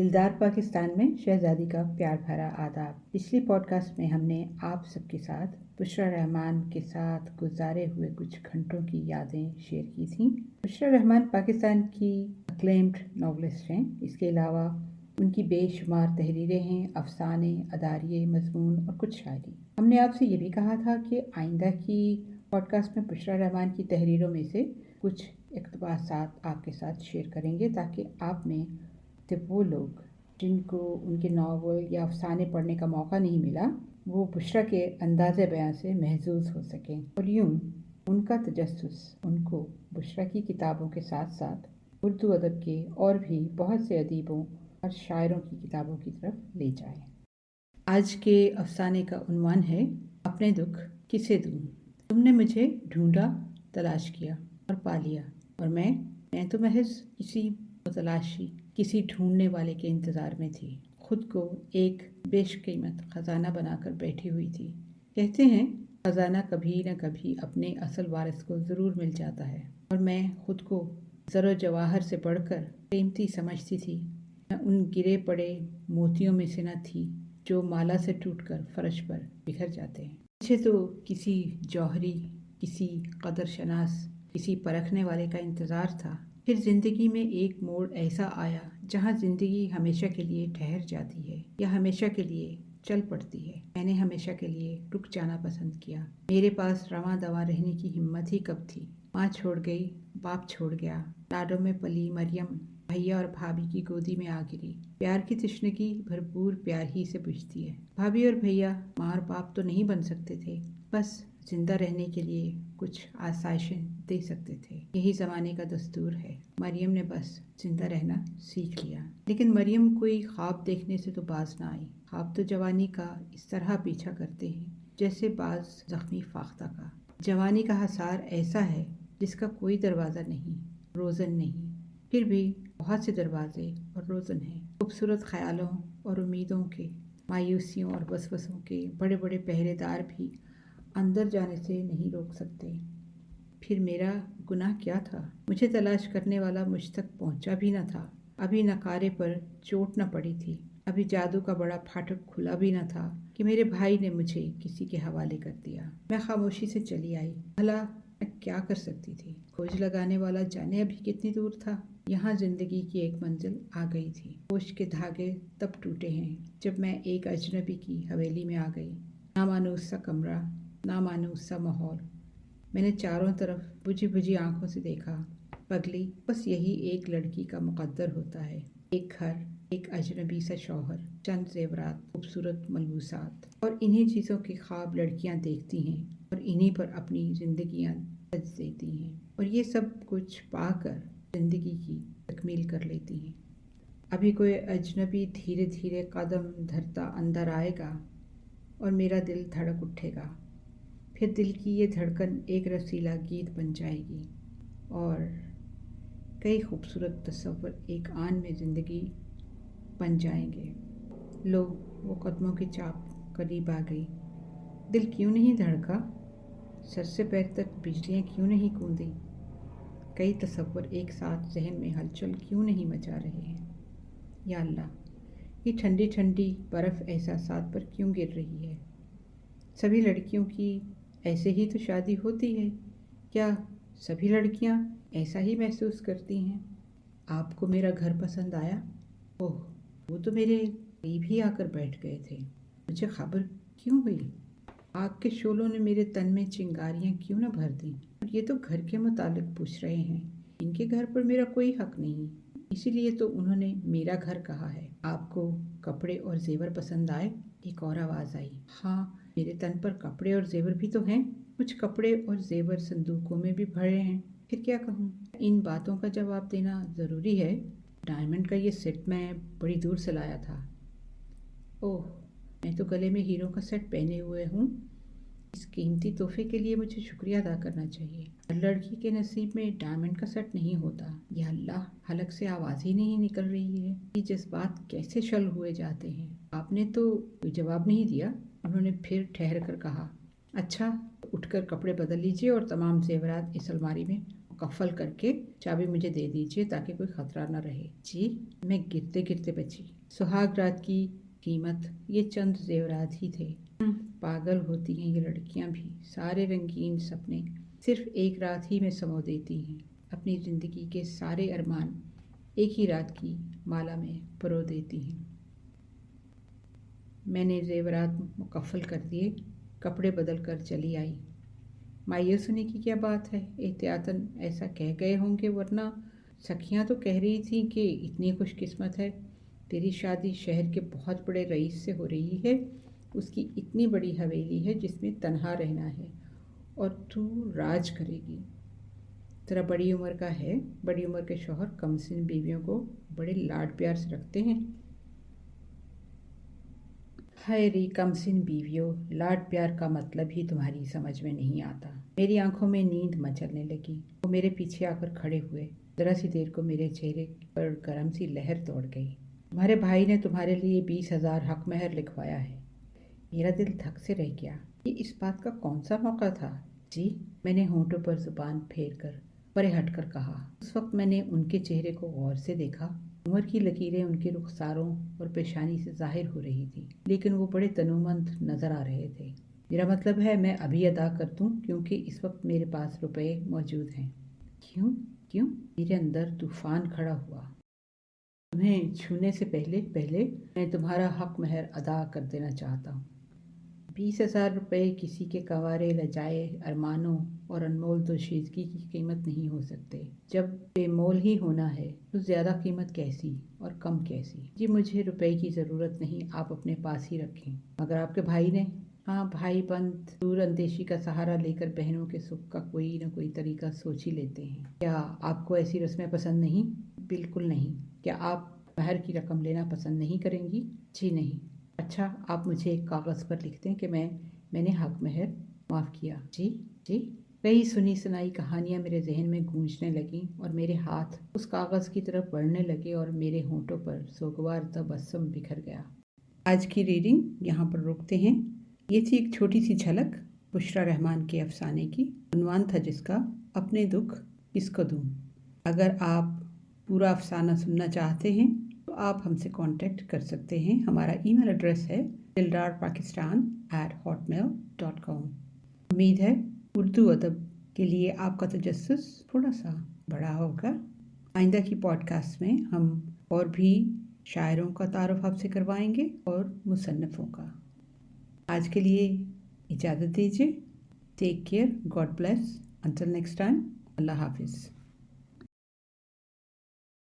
दिलदार पाकिस्तान में शहजादी का प्यार भरा आदाब। पिछली पॉडकास्ट में हमने आप सबके साथ बुशरा रहमान के साथ गुजारे हुए कुछ घंटों की यादें शेयर की थी। बुशरा रहमान पाकिस्तान की अक्लेम्ड नॉवलिस्ट हैं। इसके अलावा उनकी बेशुमार तहरीरें हैं, अफसाने, अदारिये, मजमून और कुछ शायरी। हमने आपसे ये भी कहा था कि आइंदा की पॉडकास्ट में बुशरा रहमान की तहरीरों में से कुछ इक़्तिबासात आपके साथ शेयर करेंगे ताकि आप में तो वो लोग जिनको उनके नावल या अफसाने पढ़ने का मौका नहीं मिला वो बुशरा के अंदाज़े बयां से महजूज हो सकें और यूं उनका तजस्सुस उनको बुशरा की किताबों के साथ साथ उर्दू अदब के और भी बहुत से अदीबों और शायरों की किताबों की तरफ ले जाए। आज के अफसाने का उन्वान है अपने दुख किसे दूँ। तुमने मुझे ढूंढा, तलाश किया और पा लिया, और मैं तो महज किसी तलाशी, किसी ढूंढने वाले के इंतज़ार में थी। खुद को एक बेशकीमत ख़जाना बनाकर बैठी हुई थी। कहते हैं ख़जाना कभी न कभी अपने असल वारिस को ज़रूर मिल जाता है, और मैं खुद को ज़रो जवाहर से बढ़कर कीमती समझती थी। मैं उन गिरे पड़े मोतियों में से न थी जो माला से टूटकर फर्श पर बिखर जाते हैं। मुझे तो किसी जौहरी, किसी कदर शनास, किसी परखने वाले का इंतज़ार था। फिर ज़िंदगी में एक मोड़ ऐसा आया जहाँ ज़िंदगी हमेशा के लिए ठहर जाती है या हमेशा के लिए चल पड़ती है। मैंने हमेशा के लिए रुक जाना पसंद किया। मेरे पास रवां दवा रहने की हिम्मत ही कब थी। माँ छोड़ गई, बाप छोड़ गया, लाडों में पली मरियम भैया और भाभी की गोदी में आ गिरी। प्यार की तश्नगी भरपूर प्यार ही से बुझती है। भाभी और भैया माँ और बाप तो नहीं बन सकते थे, बस जिंदा रहने के लिए कुछ आसाइशें दे सकते थे। यही ज़माने का दस्तूर है। मरियम ने बस जिंदा रहना सीख लिया। लेकिन मरियम कोई ख्वाब देखने से तो बाज ना आई। ख्वाब तो जवानी का इस तरह पीछा करते हैं जैसे बाज जख्मी फाख्ता का। जवानी का हसार ऐसा है जिसका कोई दरवाज़ा नहीं, रोज़न नहीं, फिर भी बहुत से दरवाजे और रोज़न हैं। खूबसूरत ख्यालों और उम्मीदों के, मायूसियों और वसवसों के बड़े बड़े पहरेदार भी अंदर जाने से नहीं रोक सकते। फिर मेरा गुनाह क्या था? मुझे तलाश करने वाला मुझ तक पहुंचा भी न था। अभी नकारे पर चोट न पड़ी थी, अभी जादू का बड़ा फाटक खुला भी न था कि मेरे भाई ने मुझे किसी के हवाले कर दिया। मैं खामोशी से चली आई। भला मैं क्या कर सकती थी? खोज लगाने वाला जाने अभी कितनी दूर था। यहाँ जिंदगी की एक मंजिल आ गई थी। होश के धागे तब टूटे हैं जब मैं एक अजनबी की हवेली में आ गई। नामानूस सा कमरा, नामानूस सा माहौल। मैंने चारों तरफ बुझी बुझी आंखों से देखा। पगली, बस यही एक लड़की का मुकद्दर होता है। एक घर, एक अजनबी सा शौहर, चंद जेवरात, खूबसूरत मलबूसात, और इन्हीं चीज़ों के ख्वाब लड़कियां देखती हैं और इन्हीं पर अपनी जिंदगियां सज देती हैं, और ये सब कुछ पाकर जिंदगी की तकमील कर लेती हैं। अभी कोई अजनबी धीरे धीरे कदम धरता अंदर आएगा और मेरा दिल धड़क उठेगा। फिर दिल की ये धड़कन एक रसीला गीत बन जाएगी और कई खूबसूरत तस्वर एक आन में ज़िंदगी बन जाएंगे। लो, वो कदमों की चाप करीब आ गई। दिल क्यों नहीं धड़का? सर से पैर तक बिजलियाँ क्यों नहीं गूंदी? कई तस्वर एक साथ जहन में हलचल क्यों नहीं मचा रहे हैं? या अल्लाह, ये ठंडी ठंडी बर्फ़ एहसासात पर क्यों गिर रही है? सभी लड़कियों की ऐसे ही तो शादी होती है। क्या सभी लड़कियां ऐसा ही महसूस करती हैं? आपको मेरा घर पसंद आया? ओह, वो तो मेरे करीब ही आकर बैठ गए थे। मुझे खबर क्यों हुई? आग के शोलों ने मेरे तन में चिंगारियां क्यों न भर दी? और ये तो घर के मुतालिक पूछ रहे हैं। इनके घर पर मेरा कोई हक नहीं, इसीलिए तो उन्होंने मेरा घर कहा है। आपको कपड़े और जेवर पसंद आए? एक और आवाज़ आई। हाँ, मेरे तन पर कपड़े और जेवर भी तो हैं। कुछ कपड़े और जेवर संदूकों में भी भरे हैं। फिर क्या कहूँ? इन बातों का जवाब देना ज़रूरी है। डायमंड का ये सेट मैं बड़ी दूर से लाया था। ओह, मैं तो गले में हीरो का सेट पहने हुए हूँ। इस कीमती तोहफे के लिए मुझे शुक्रिया अदा करना चाहिए। हर लड़की के नसीब में डायमंड का सेट नहीं होता। या अल्लाह, हलक से आवाज़ ही नहीं निकल रही है। ये जज्बात कैसे शल हुए जाते हैं। आपने तो कोई जवाब नहीं दिया। उन्होंने फिर ठहर कर कहा, अच्छा, उठकर कपड़े बदल लीजिए और तमाम जेवरात इस अलमारी में मुकफ़ल करके चाबी मुझे दे दीजिए ताकि कोई ख़तरा न रहे। जी, मैं गिरते गिरते बची। सुहाग रात की कीमत ये चंद जेवरात ही थे। पागल होती हैं ये लड़कियां भी। सारे रंगीन सपने सिर्फ एक रात ही में समो देती हैं। अपनी ज़िंदगी के सारे अरमान एक ही रात की माला में परो देती हैं। मैंने जेवरात मुकफ़ल कर दिए, कपड़े बदल कर चली आई। मायूस होने की क्या बात है, एहतियातन ऐसा कह गए होंगे, वरना सखियां तो कह रही थीं कि इतनी खुशकिस्मत है, तेरी शादी शहर के बहुत बड़े रईस से हो रही है, उसकी इतनी बड़ी हवेली है जिसमें तन्हा रहना है और तू राज करेगी। तेरा बड़ी उम्र का है, बड़ी उम्र के शौहर कमसिन बीवियों को बड़े लाड प्यार से रखते हैं। हाय री कमसिन बीवियों, लाड प्यार का मतलब ही तुम्हारी समझ में नहीं आता। मेरी आंखों में नींद मचलने लगी। वो मेरे पीछे आकर खड़े हुए। जरा सी देर को मेरे चेहरे पर गर्म सी लहर दौड़ गई। तुम्हारे भाई ने तुम्हारे लिए 20,000 हक महर लिखवाया है। मेरा दिल धक से रह गया। ये इस बात का कौन सा मौका था? जी, मैंने होंठों पर जुबान फेर कर परे हटकर कहा। उस वक्त मैंने उनके चेहरे को गौर से देखा। उम्र की लकीरें उनके रुखसारों और पेशानी से जाहिर हो रही थी, लेकिन वो बड़े तनुमंद नजर आ रहे थे। मेरा मतलब है मैं अभी अदा कर दूं, क्योंकि इस वक्त मेरे पास रुपए मौजूद हैं। क्यों क्यों? मेरे अंदर तूफान खड़ा हुआ। तुम्हें छूने से पहले पहले मैं तुम्हारा हक महर अदा कर देना चाहता हूँ। 20,000 रुपये किसी के कंवारे लजाए अरमानों और अनमोल दोशीज़गी की कीमत नहीं हो सकते। जब बेमोल ही होना है तो ज़्यादा कीमत कैसी और कम कैसी? जी, मुझे रुपए की ज़रूरत नहीं, आप अपने पास ही रखें। मगर आपके भाई ने? हाँ, भाई बंद दूर अंदेशी का सहारा लेकर बहनों के सुख का कोई न कोई तरीका सोच ही लेते हैं। क्या आपको ऐसी रस्में पसंद नहीं? बिल्कुल नहीं। क्या आप महर की रकम लेना पसंद नहीं करेंगी? जी नहीं। अच्छा, आप मुझे एक कागज़ पर लिख दें कि मैंने हक महर माफ़ किया। जी जी। कई सुनी सुनाई कहानियाँ मेरे जहन में गूंजने लगीं और मेरे हाथ उस कागज़ की तरफ बढ़ने लगे और मेरे होंठों पर सोगवार तबस्सुम बिखर गया। आज की रीडिंग यहाँ पर रोकते हैं। ये थी एक छोटी सी झलक बुशरा रहमान के अफसाने की, उन्वान था जिसका अपने दुख किसको दूँ। अगर आप पूरा अफसाना सुनना चाहते हैं तो आप हमसे कांटेक्ट कर सकते हैं। हमारा ईमेल एड्रेस है dildarpakistan@hotmail.com। उम्मीद है उर्दू अदब के लिए आपका तजस्सुस थोड़ा सा बड़ा होगा। आइंदा की पॉडकास्ट में हम और भी शायरों का तारुफ आपसे करवाएंगे और मुसन्निफ़ों का। आज के लिए इजाज़त दीजिए। Take care, God bless, until next time, Allah हाफिज़।